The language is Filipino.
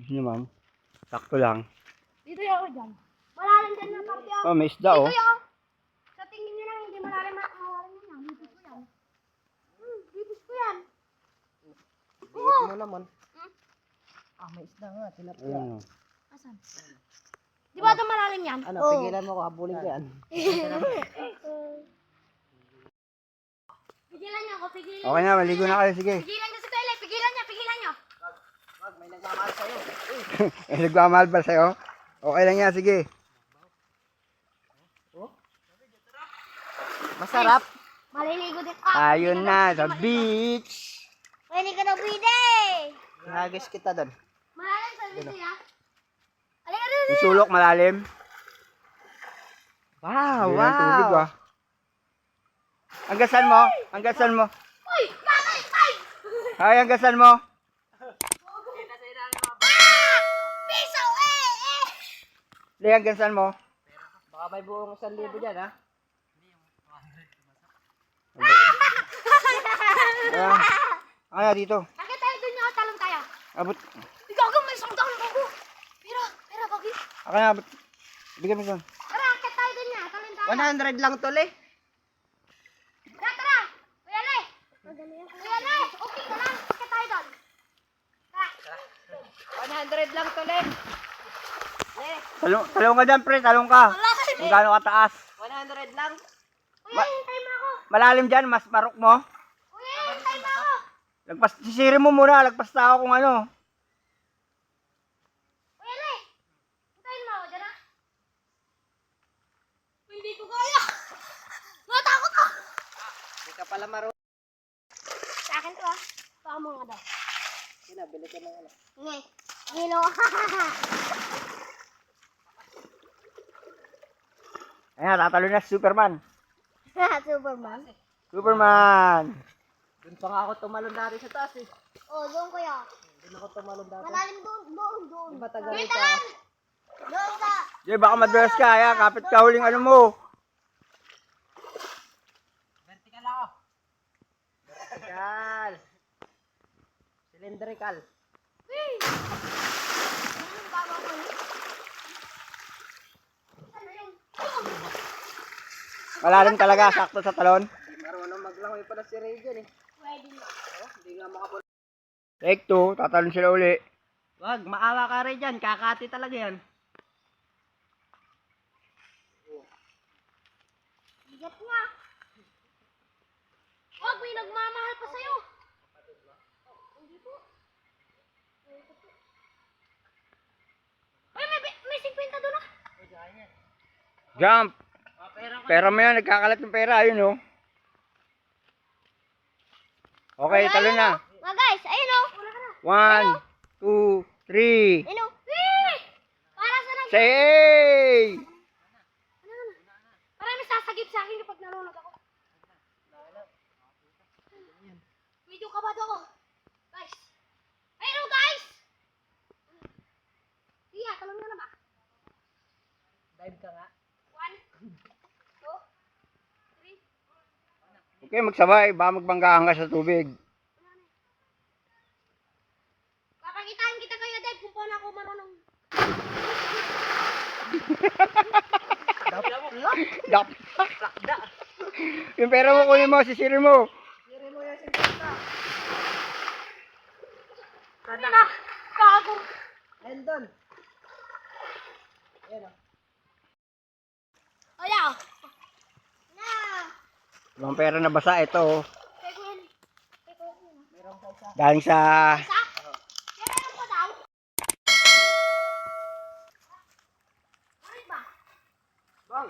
Yun ma'am. Sakto lang. Dito yung ako dyan. Malalim dyan na papi ako. Oh, may isda oh. Dito yung sa tingin nyo lang, hindi malalim yan. Bibis ko yan. Bibis ko yan. Liit mo naman. May isda nga, tilapia. Ayun. Asan? Di ba ito malalim yan? Ano, pigilan mo ko, habulin ko yan. Pigilan niyo ako, pigilan. Okay na, maligo na kayo. Sige. Pigilan niyo si Tele, pigilan niyo. Wag, may nagmamahal sa'yo. Nagmamahal ba sa'yo? Okay lang yan, sige. Masarap. Maliligo din. Ayun na, sa beach. Pwede ka na pwede. Hinagis kita doon. Malalim sa beach ya. Alika doon. Yung sulok malalim. Wow, Ayun ang tubig ah. Hanggasan mo? Hanggasan mo? Uy! Bakit? Ay! Ay, hanggasan mo? Piso! Eh! Hindi, hanggasan mo? Baka may buong 1,000 dyan, ha? Ayan. Kaya dito. Akit tayo doon niyo, talong tayo. Abot. Ikaw ka, may isang talong ako. Pira, kagi. Akin na, abot. Bigyan mo doon. Tara, akit tayo doon niya, talong tayo. 100 lang tol eh. Tara! Kuya Le! Kuya Le! Okay ka lang, akit tayo doon. Tara. 100 lang tol eh. Talong ka dyan, pre. Talong ka. Wala ka Kung gaano kataas. 100 lang. Kuya, hintay mo ako. Malalim dyan, mas marok mo. Kuya, hintay mo ako. Lagpas, sisirin mo muna. Lagpas na ako kung ano. Kuya Le! Hintayin mo ako dyan ha. Hindi ko kaya. Natakot ako. Hindi ka pala marunong. Sa akin to ha. Baka mo nga daw. Sinabili ka ng ano. Ngay. Ngilo. Ayan, tatalo na si Superman. Superman. Superman. Doon pa nga ako tumalon dati sa taas eh. Oh, doon kuya. Doon ako tumalon dati. Malalim doon. Di ba taga rito? Pintahan! Doon sa... Jay, baka madulas ka. Ayan, kapit ka huling ano mo. Vertical ako. Vertical. Cylindrical. Anong baba ko yun? Ano yun? Malalim talaga, sakto sa talon. Hindi marunong maglangoy pala si Ray dyan eh. Pwede na. Oh, hindi nga makapun. Take 2, tatalon sila uli. Wag, maawa ka rin dyan. Kakati talaga yan. Bigat nga. Wag, may nagmamahal pa sa'yo. Hindi po. Ay, may 50 doon ah. Jump! Pera mo yan, nagkakalat ng pera. Ayun oh. Okay, talon na. Mga guys, ayun o. 1, 2, 3. Ayun o. Para sa nag... Say! Para may sasagip sa akin kapag nanonood ako. Medyo kabado ako. Guys. Ayun o guys! Iya, talong na ba? Dive ka nga. 1, 2, 3. Okay, magsabay. Baka magbanggaan ka sa tubig. Papakitaan kita kayo, Dave, kung paano ako marunong. Dap! Yung pera mo kunin mo, sisirin mo. Siri mo yung 50. Na, kago. Ayun doon. Ayan o. Wala. Na. Ibang pera na basa ito. Oh. Kay Gwen. Meron ka isa. Galing sa... Isa? Meron ko daw. Bakit ba? Bang!